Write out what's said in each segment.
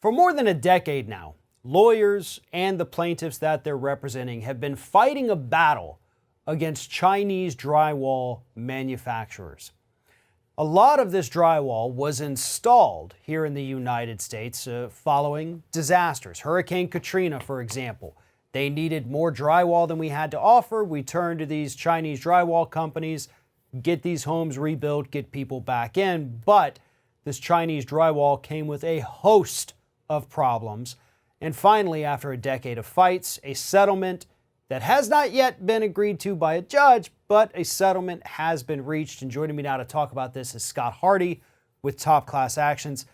For more than a decade now, lawyers and the plaintiffs that they're representing have been fighting a battle against Chinese drywall manufacturers. A lot of this drywall was installed here in the United States following disasters. Hurricane Katrina, for example. They needed more drywall than we had to offer. We turned to these Chinese drywall companies, get these homes rebuilt, get people back in. But this Chinese drywall came with a host of problems. And finally, after a decade of fights, a settlement that has not yet been agreed to by a judge, but a settlement has been reached. And joining me now to talk about this is Scott Hardy with Top Class Actions.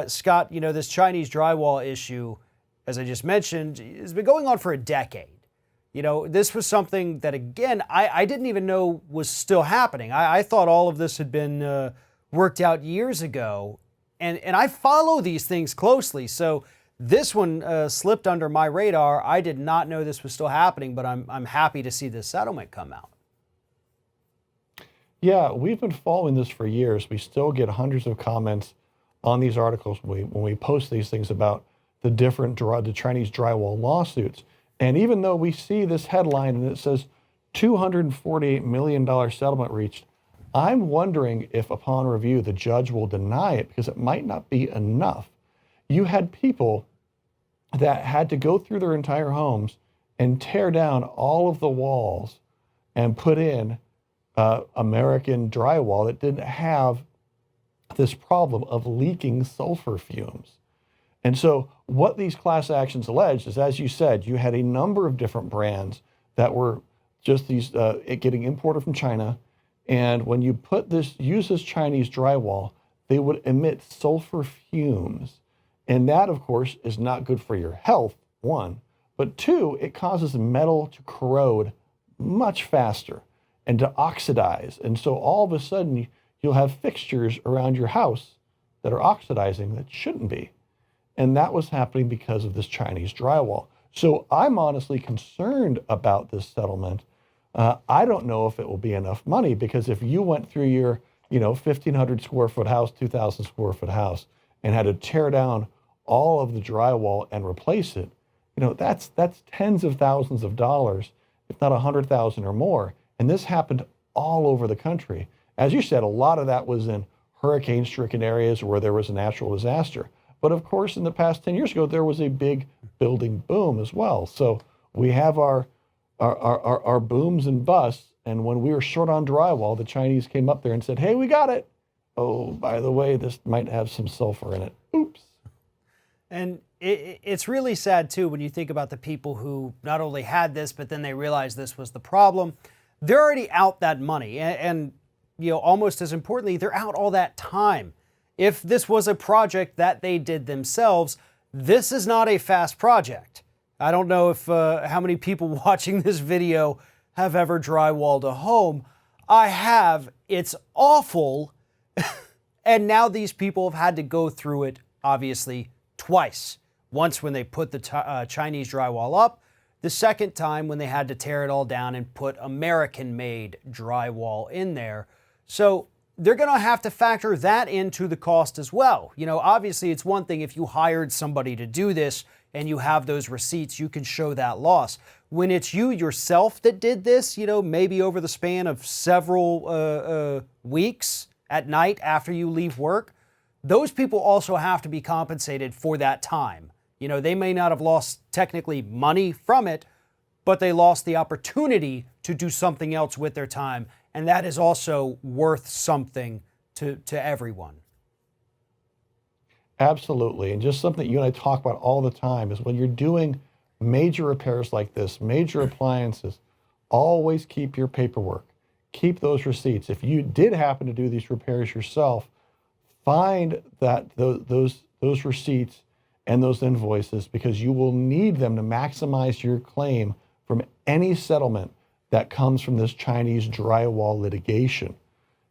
Scott, this Chinese drywall issue, as I just mentioned, has been going on for a decade. This was something that, again, I didn't even know was still happening. I thought all of this had been worked out years ago. And I follow these things closely. So this one slipped under my radar. I did not know this was still happening, but I'm happy to see this settlement come out. Yeah, we've been following this for years. We still get hundreds of comments on these articles when we post these things about the Chinese drywall lawsuits. And even though we see this headline and it says $248 million settlement reached, I'm wondering if upon review the judge will deny it because it might not be enough. You had people that had to go through their entire homes and tear down all of the walls and put in American drywall that didn't have this problem of leaking sulfur fumes. And so what these class actions alleged is, as you said, you had a number of different brands that were just these getting imported from China. And when you use this Chinese drywall, they would emit sulfur fumes. And that, of course, is not good for your health, one. But two, it causes metal to corrode much faster and to oxidize. And so all of a sudden, you'll have fixtures around your house that are oxidizing that shouldn't be. And that was happening because of this Chinese drywall. So I'm honestly concerned about this settlement. I don't know if it will be enough money, because if you went through your 1,500 square foot house, 2,000 square foot house, and had to tear down all of the drywall and replace it, that's tens of thousands of dollars, if not 100,000 or more. And this happened all over the country. As you said, a lot of that was in hurricane-stricken areas where there was a natural disaster. But of course, in the past 10 years ago, there was a big building boom as well. So we have our booms and busts. And when we were short on drywall, the Chinese came up there and said, hey, we got it. Oh, by the way, this might have some sulfur in it. Oops. And it's really sad, too, when you think about the people who not only had this, but then they realized this was the problem. They're already out that money. And almost as importantly, they're out all that time. If this was a project that they did themselves, this is not a fast project. I don't know if how many people watching this video have ever drywalled a home. I have. It's awful. And now these people have had to go through it, obviously, twice. Once when they put the Chinese drywall up, the second time when they had to tear it all down and put American-made drywall in there. So they're going to have to factor that into the cost as well. Obviously, it's one thing if you hired somebody to do this and you have those receipts, you can show that loss. When it's you yourself that did this, maybe over the span of several weeks at night after you leave work, those people also have to be compensated for that time. They may not have lost technically money from it, but they lost the opportunity to do something else with their time. And that is also worth something to everyone. Absolutely. And just something you and I talk about all the time is when you're doing major repairs like this, major appliances, always keep your paperwork. Keep those receipts. If you did happen to do these repairs yourself, find those receipts and those invoices, because you will need them to maximize your claim from any settlement that comes from this Chinese drywall litigation.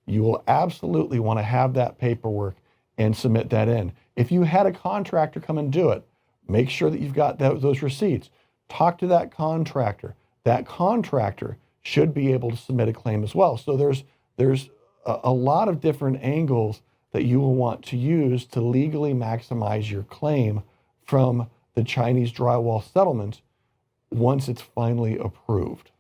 You will absolutely want to have that paperwork and submit that in. If you had a contractor come and do it, make sure that you've got those receipts. Talk to that contractor. That contractor should be able to submit a claim as well. So there's a lot of different angles that you will want to use to legally maximize your claim from the Chinese drywall settlement once it's finally approved.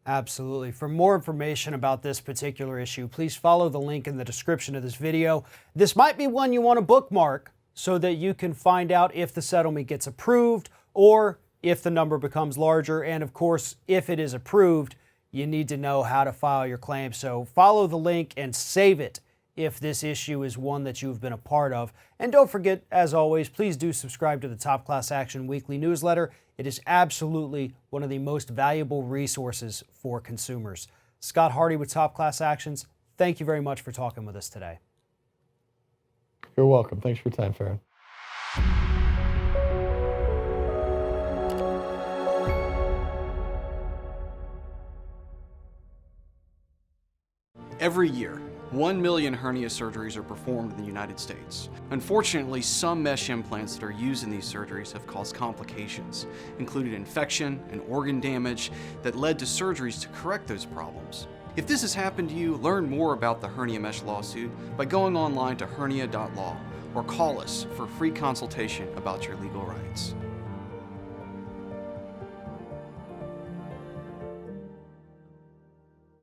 Absolutely. For more information about this particular issue, please follow the link in the description of this video. This might be one you want to bookmark so that you can find out if the settlement gets approved or if the number becomes larger. And of course, if it is approved, you need to know how to file your claim. So follow the link and save it if this issue is one that you've been a part of. And don't forget, as always, please do subscribe to the Top Class Action Weekly newsletter. It is absolutely one of the most valuable resources for consumers. Scott Hardy with Top Class Actions, thank you very much for talking with us today. You're welcome. Thanks for your time, Farron. Every year, 1 million hernia surgeries are performed in the United States. Unfortunately, some mesh implants that are used in these surgeries have caused complications, including infection and organ damage that led to surgeries to correct those problems. If this has happened to you, learn more about the hernia mesh lawsuit by going online to hernia.law or call us for a free consultation about your legal rights.